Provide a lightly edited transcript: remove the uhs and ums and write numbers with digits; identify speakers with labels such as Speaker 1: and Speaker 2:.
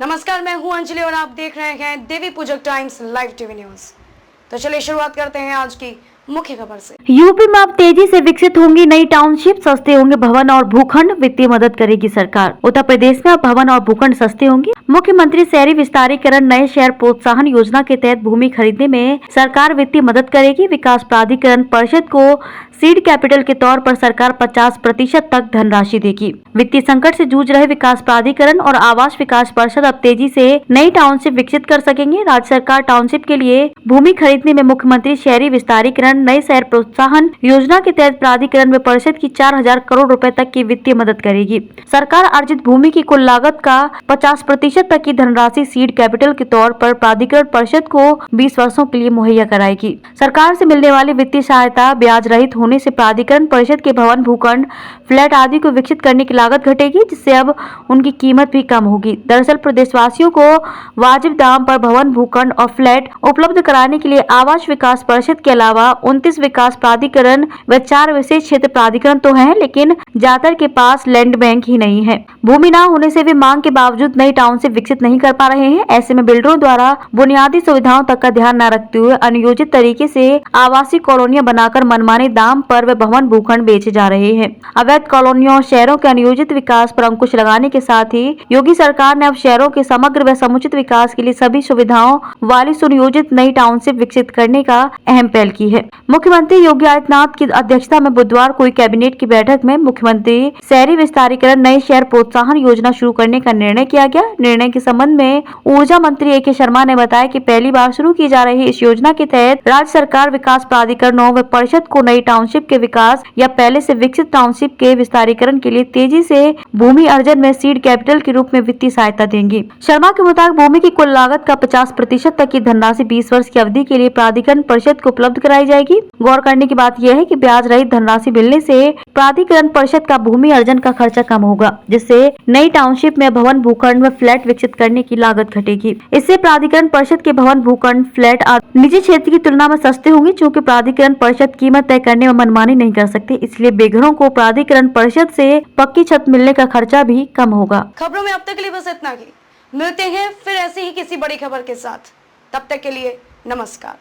Speaker 1: नमस्कार, मैं हूं अंजलि और आप देख रहे हैं देवी पूजक टाइम्स लाइव टीवी न्यूज। तो चलिए शुरुआत करते हैं आज की मुख्य खबर से।
Speaker 2: यूपी में अब तेजी से विकसित होंगी नई टाउनशिप, सस्ते होंगे भवन और भूखंड, वित्तीय मदद करेगी सरकार। उत्तर प्रदेश में अब भवन और भूखंड सस्ते होंगे। मुख्यमंत्री शहरी विस्तारीकरण नए शहर प्रोत्साहन योजना के तहत भूमि खरीदने में सरकार वित्तीय मदद करेगी। विकास प्राधिकरण परिषद को सीड कैपिटल के तौर पर सरकार 50% तक धनराशि देगी। वित्तीय संकट से जूझ रहे विकास प्राधिकरण और आवास विकास परिषद अब तेजी से नई टाउनशिप विकसित कर सकेंगे। राज्य सरकार टाउनशिप के लिए भूमि खरीदने में मुख्यमंत्री शहरी विस्तारीकरण नए शहर प्रोत्साहन योजना के तहत प्राधिकरण में परिषद की 4000 करोड़ रुपए तक की वित्तीय मदद करेगी। सरकार अर्जित भूमि की कुल लागत का 50% तक की धनराशि सीड कैपिटल के तौर पर प्राधिकरण परिषद को 20 वर्षों के लिए मुहैया कराएगी। सरकार से मिलने वाली वित्तीय सहायता ब्याज रहित होने से प्राधिकरण परिषद के भवन, भूखंड, फ्लैट आदि को विकसित करने की लागत घटेगी, जिससे अब उनकी कीमत भी कम होगी। दरअसल प्रदेशवासियों को वाजिब दाम पर भवन, भूखंड और फ्लैट उपलब्ध कराने के लिए आवास विकास परिषद के अलावा 29 विकास प्राधिकरण व 4 विशेष क्षेत्र प्राधिकरण तो हैं, लेकिन ज्यादातर के पास लैंड बैंक ही नहीं है। भूमि न होने से वे मांग के बावजूद नई टाउनशिप विकसित नहीं कर पा रहे हैं। ऐसे में बिल्डरों द्वारा बुनियादी सुविधाओं तक का ध्यान न रखते हुए अनियोजित तरीके से आवासीय कॉलोनियां बनाकर मनमाने दाम पर वे भवन, भूखंड बेचे जा रहे हैं। अवैध कॉलोनियों और शहरों के अनियोजित विकास पर अंकुश लगाने के साथ ही योगी सरकार ने अब शहरों के समग्र व समुचित विकास के लिए सभी सुविधाओं वाली सुनियोजित नई टाउनशिप विकसित करने का अहम पहल की है। मुख्यमंत्री योगी आदित्यनाथ की अध्यक्षता में बुधवार को हुई कैबिनेट की बैठक में मुख्यमंत्री शहरी विस्तारीकरण नए शहर प्रोत्साहन योजना शुरू करने का निर्णय किया गया। निर्णय के संबंध में ऊर्जा मंत्री ए.के. शर्मा ने बताया कि पहली बार शुरू की जा रही इस योजना के तहत राज्य सरकार विकास प्राधिकरणों व परिषद को नई टाउनशिप के विकास या पहले से विकसित टाउनशिप के विस्तारीकरण के लिए तेजी से भूमि अर्जन में सीड कैपिटल के रूप में वित्तीय सहायता देंगी। शर्मा के मुताबिक भूमि की कुल लागत का 50% तक की धनराशि 20 वर्ष की अवधि के लिए प्राधिकरण परिषद को उपलब्ध कराई जाएगी। गौर करने की बात यह है कि ब्याज रहित धनराशि मिलने से प्राधिकरण परिषद का भूमि अर्जन का खर्चा कम होगा, जिससे नई टाउनशिप में भवन, भूखंड व फ्लैट विकसित करने की लागत घटेगी। इससे प्राधिकरण परिषद के भवन, भूखंड, फ्लैट निजी क्षेत्र की तुलना में सस्ते होंगे, क्योंकि प्राधिकरण परिषद कीमत तय करने में मनमानी नहीं कर सकते। इसलिए बेघरों को प्राधिकरण परिषद से पक्की छत मिलने का खर्चा भी कम होगा।
Speaker 1: खबरों में अब तक के लिए बस इतना ही। मिलते हैं फिर ऐसे ही किसी बड़ी खबर के साथ। तब तक के लिए नमस्कार।